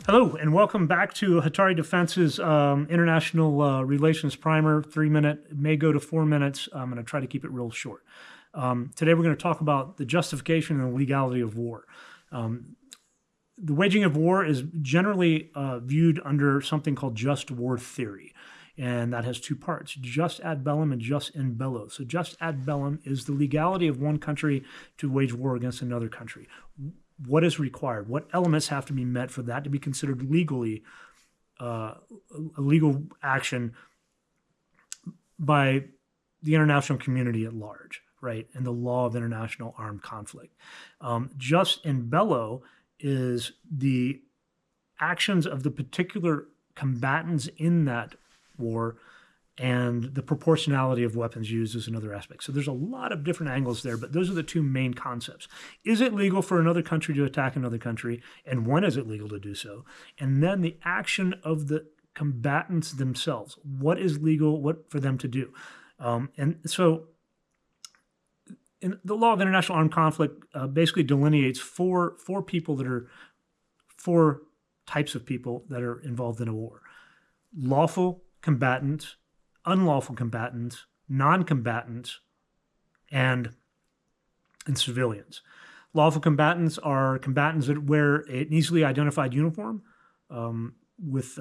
Hello, and welcome back to Hatari Defense's International Relations Primer. 3 minute, it may go to 4 minutes. I'm going to try to keep it real short. Today we're going to talk about the justification and the legality of war. The waging of war is generally viewed under something called just war theory. And that has two parts, just ad bellum and just in bello. So just ad bellum is the legality of one country to wage war against another country. What is required? What elements have to be met for that to be considered legally a legal action by the international community at large, right? And the law of international armed conflict. Just in bello is the actions of the particular combatants in that war, and the proportionality of weapons used is another aspect. So there's a lot of different angles there, but those are the two main concepts. Is it legal for another country to attack another country, and when is it legal to do so? And then the action of the combatants themselves. What is legal, what for them to do? And so in the law of international armed conflict basically delineates four types of people that are involved in a war. Lawful combatants, unlawful combatants, non-combatants, and civilians. Lawful combatants are combatants that wear an easily identified uniform with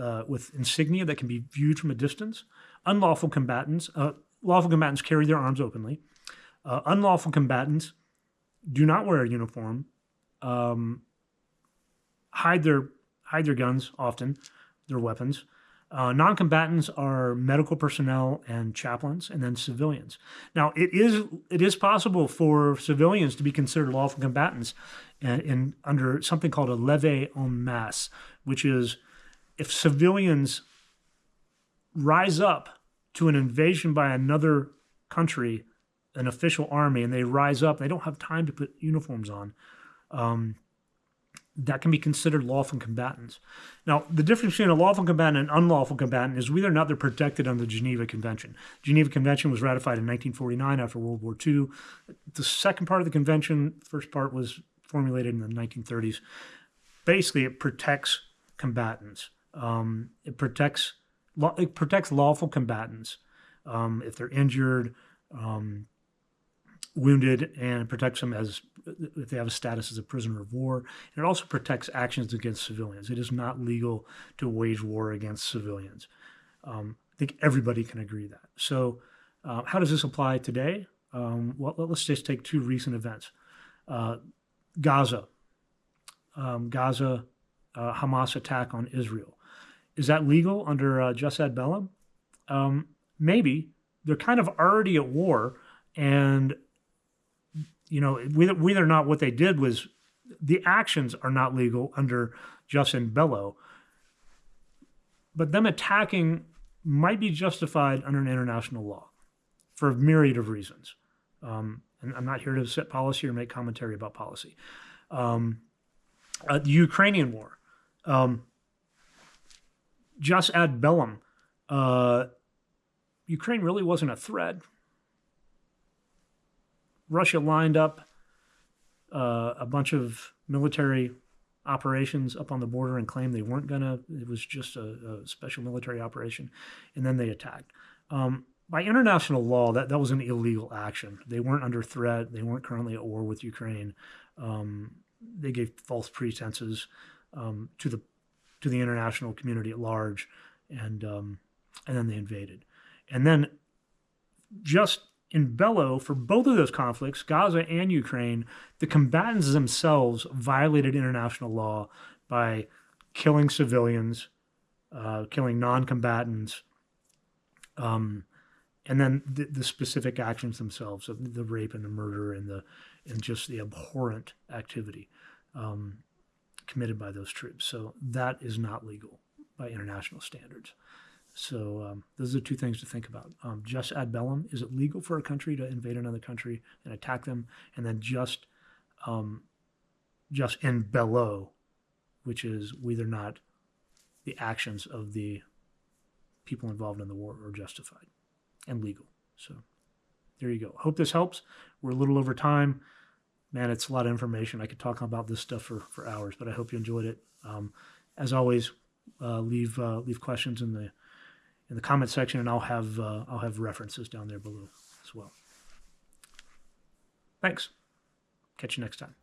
insignia that can be viewed from a distance. Lawful combatants carry their arms openly. Unlawful combatants do not wear a uniform, hide their guns often, their weapons. Non-combatants are medical personnel and chaplains, and then civilians. Now, it is possible for civilians to be considered lawful combatants under something called a levée en masse, which is if civilians rise up to an invasion by another country, an official army, and they rise up, they don't have time to put uniforms on, that can be considered lawful combatants. Now, the difference between a lawful combatant and unlawful combatant is whether or not they're protected under the Geneva Convention. The Geneva Convention was ratified in 1949 after World War II. The second part of the convention, first part was formulated in the 1930s. Basically, it protects combatants. It protects lawful combatants if they're injured, wounded, and it protects them if they have a status as a prisoner of war. And it also protects actions against civilians. It is not legal to wage war against civilians. I think everybody can agree that. So how does this apply today? Well, let's just take two recent events. Gaza, Hamas attack on Israel. Is that legal under jus ad bellum? Maybe. They're kind of already at war, and whether or not what they did was, the actions are not legal under jus in bello, but them attacking might be justified under an international law for a myriad of reasons. And I'm not here to set policy or make commentary about policy. The Ukrainian war, jus ad bellum, Ukraine really wasn't a threat. Russia lined up a bunch of military operations up on the border and claimed they weren't gonna. It was just a special military operation, and then they attacked. By international law, that was an illegal action. They weren't under threat. They weren't currently at war with Ukraine. They gave false pretenses to the international community at large, and then they invaded. And then just in bello, for both of those conflicts, Gaza and Ukraine, the combatants themselves violated international law by killing civilians, killing non-combatants, and then the specific actions themselves, of the rape and the murder and just the abhorrent activity committed by those troops. So that is not legal by international standards. So those are the two things to think about. Jus ad bellum, is it legal for a country to invade another country and attack them? And then just in bello, which is whether or not the actions of the people involved in the war are justified and legal. So there you go. Hope this helps. We're a little over time. Man, it's a lot of information. I could talk about this stuff for hours, but I hope you enjoyed it. as always, leave questions in the comment section, and I'll have references down there below as well. Thanks. Catch you next time.